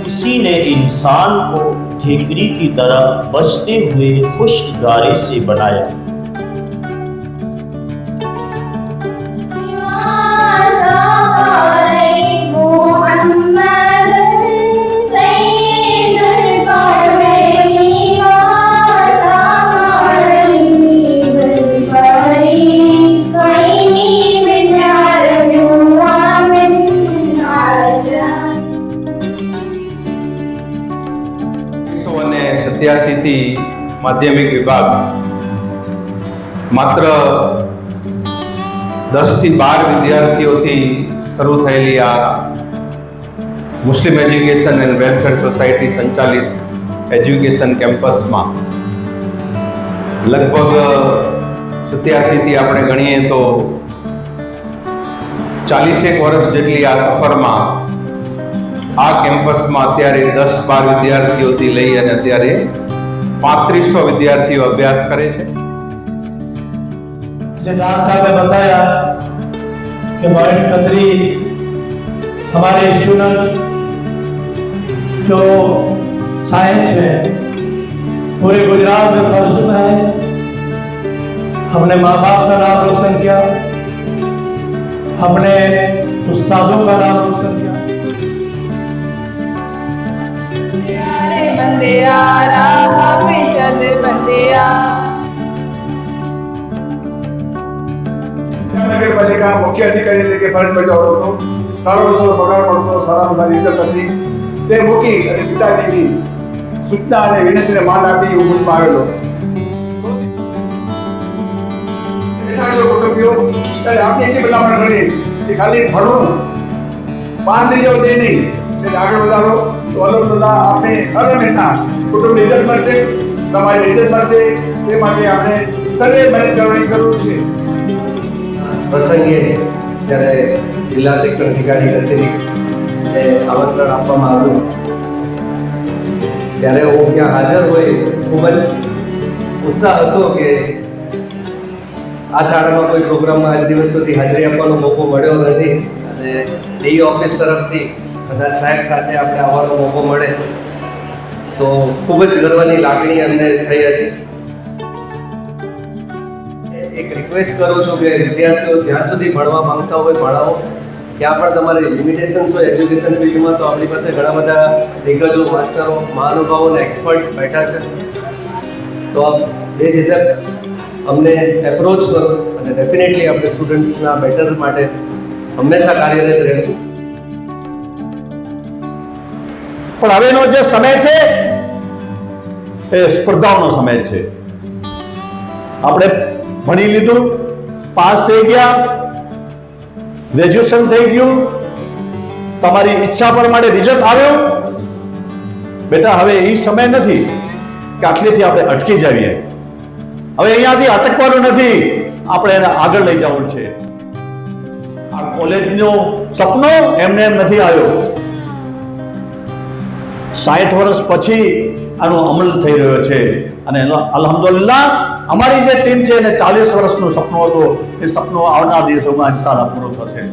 उसी ने इंसान को ठेकरी की तरह बजते हुए खुश्क गारे से बनाया। થી માધ્યમિક વિભાગ માત્ર 10 થી 12 વિદ્યાર્થીઓથી શરૂ થયેલી આ મુસ્લિમ એજ્યુકેશન એન્ડ વેલફેર સોસાયટી સંચાલિત એજ્યુકેશન કેમ્પસમાં લગભગ 87 થી આપણે ગણીએ તો 40 વર્ષ જેટલી આ સફરમાં આ કેમ્પસમાં અત્યારે 10-12 વિદ્યાર્થીઓથી લઈ અને અત્યારે 3500 विद्यार्थियों अभ्यास करे थे। डॉक्टर साहब ने बताया कि मॉइंट खत्री हमारे स्टूडेंट जो साइंस में पूरे गुजरात में फर्स्ट में है, अपने माँ बाप का नाम रोशन किया, अपने उस्तादों का नाम रोशन किया। बंदिया राह पे चल बंदिया। नगर पालिका मुख्य अधिकारी तरीके फरज बजावतो હતો, સારો વસ્તુ પગાર મળતો, સારામાં સારી રિઝલ્ટ હતી તે મૂકી અને પિતાજીની સૂચના અને વિનંતીને માન આપી ઉમરમાં આવેલો। બેઠા જો કુટુંબીઓ ત્યારે આપની એટલી ભલામણ કરી કે ખાલી ભણવું પાસ થઈ જાવ તે નહીં, તેને આગળ વધારો તો અલ્લાહ તાલા આપને હર હંમેશા કુટુંબની ઇજ્જત મળશે, સમાજની ઇજ્જત મળશે। તે માટે આપણે સર્વે મહેનત કરવાની જરૂર છે। પ્રસંગે જ્યારે જિલ્લા શિક્ષણ અધિકારી કચેરીએ આમંત્રણ આપવામાં આવ્યું ત્યારે હું ત્યાં હાજર હોય ખૂબ જ ઉત્સાહ હતો કે આ શાળામાં કોઈ પ્રોગ્રામમાં આજ દિવસ સુધી હાજરી આપવાનો મોકો મળ્યો નથી અને ડી ઓફિસ તરફથી કદાચ સાહેબ સાથે આપણે આવવાનો મોકો મળે તો ખૂબ જ ગર્વની લાગણી અમને થઈ હતી। એક રિક્વેસ્ટ કરું છું કે વિદ્યાર્થીઓ જ્યાં સુધી ભણવા માંગતા હોય ભણાવો, ત્યાં પણ તમારે લિમિટેશન્સ હોય એજ્યુકેશન ફિલ્ડમાં તો આપણી પાસે ઘણા બધા દિગ્ગજો, માસ્ટરો, મહાનુભાવો અને એક્સપર્ટ્સ બેઠા છે, તો એ હિસાબ અમને એપ્રોચ કરો અને ડેફિનેટલી આપણે સ્ટુડન્ટ્સના બેટર માટે હંમેશા કાર્યરત રહેશું। પણ હવેનો જે સમય છે એ સ્પર્ધાઓનો સમય છે। આપણે ભણી લીધું, પાસ થઈ ગયા, ગ્રેજ્યુએશન થઈ ગયું, તમારી ઈચ્છા પ્રમાણે રિઝલ્ટ આવ્યું, બેટા હવે એ સમય નથી કે આટલેથી આપણે અટકી જઈએ। હવે અહીંયાથી અટકવાનું નથી, આપણે એને આગળ લઈ જવું છે। આ કોલેજનું સપનું એમને એમ નથી આવ્યો, 60 વર્ષ પછી આનો અમલ થઈ રહ્યો છે અને અલ્હમ્દુલિલ્લાહ અમારી જે ટીમ છે એને 40 વર્ષનું સપનું હતું, એ સપનું આવનાર દિવસોમાં ઇન્શાઅલ્લાહ પૂરું થશે।